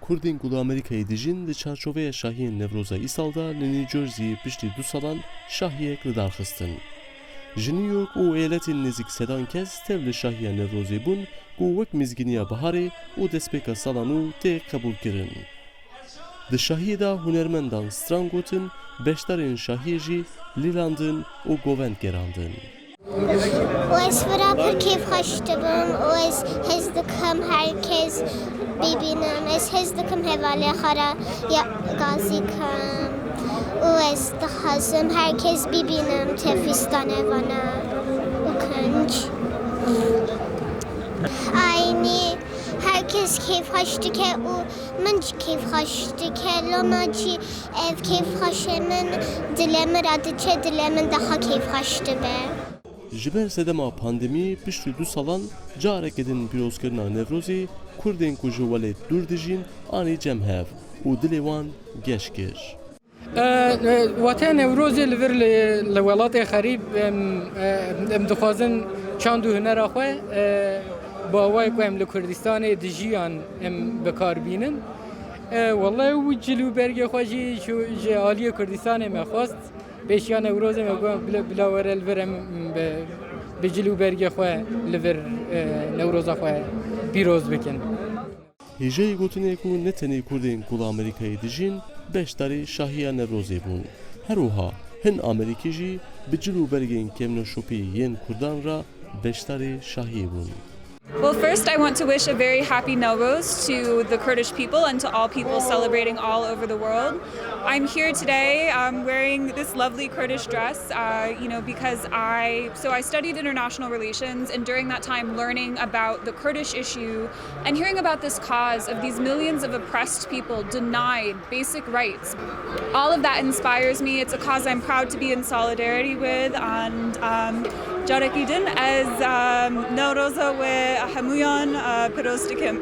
Kurdên ku li Amerîkayê dijîn di çarçoveya Şahiyên Newroza îsal da li New Jerseyê piştî 2 salan şahiyek li darxistin. Ji New York û eyaletên nêzik sedan kes tev li Şahiya Newrozê bûn ku wek mîzgîniya biharê û destpêka salan û tê qebûlkirin. Di şahiyê de hunermendan stran gotin, beşdarên şahiyê jî lîlandin û govend gerandin. Ez vira pir kêf xweş dibim û ez hez dikim herkes bibînim. Ez hez dikim hevalê xwe re gazî bikim û ez dixwazim herkes bibînim tevîstanê vane û kinc. Aynî herkes kêf xweş dike û min jî kêf xweş dike. Loma cî ev kêf xweşê min dilê min re diçe, dilê min daha kêf xweş dibe. Ji ber sedema pandemî piştî 2 salan carek edin pîrozkirina Newrozê Kurdên ku ji welê dûr dijîn anî cem hev û dilê wan geş kir. Wata Newrozê li vir li welatê xerîb em dixwazin çand û hunera xwe bawayê ku em li Kurdistanê dijiyan em bikarbînin. Wallahi wî cilûbergê xwe jî ji aliyê Kurdistanê me xwast. Pêşiya Newrozê me got bila were li vir em bi cilûbergê xwe li vir Newroza xwe pîroz bikin. Hêjeyê gotinê ku ne tenê Kurdên ku li Amerîkayê dijîn beşdarê Şahiya Newrozê bûn. Her wiha hin Amerîkî jî bi cilûbergên kemneşopî yên Kurdan re beşdarê Şahiyê bûn. Well, first I want to wish a very happy Nowruz to the Kurdish people and to all people celebrating all over the world. I'm here today wearing this lovely Kurdish dress, because I studied international relations, and during that time learning about the Kurdish issue and hearing about this cause of these millions of oppressed people denied basic rights. All of that inspires me. It's a cause I'm proud to be in solidarity with, and Jarekidin as Newroza ve Hamuyan pîroz dikim.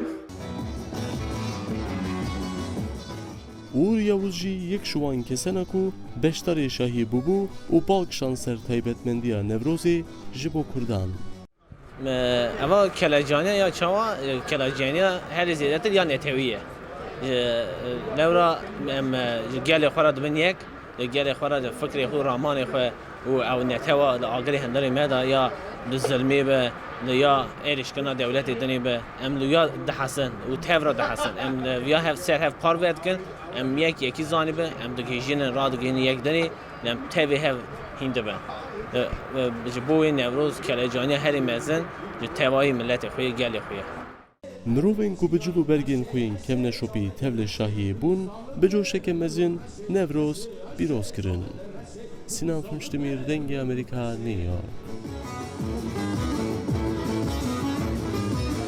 Uğur Yavuz jî yek şuvan kesena ku beşdarê Şahî bûbû û balkişan ser taybetmendiya Newrozê ji bo Kurdan. Eva kelacaniya ya çawa kelacaniya herî zêdetir ya netewî ye. Lewra em gelê xwe re dibin yek, gelê xwe re fikrê xwe ramanê xwe û ew netewa li agirê hunderê me de ya li zilmê be ya êrişkirina dewletê dinê be em li ya dihesin û tev re dihesin. Em li ya ser hev parve dikin, em yekî zanîbe, em digihîjînin radigihînin yek dinê, em tevê hev hîn dibe. Ji bo wê Newroz kelecaniya herî mezin ji tevahî milletê xwe yê gelê xwe ye. Mirovên ku bi cilûbergên xwe yên kemneşopî tev li Şahiyê bûn bi coşeke mezin Newroz pîroz kirin. Sinan Dengê Amerîka, New York.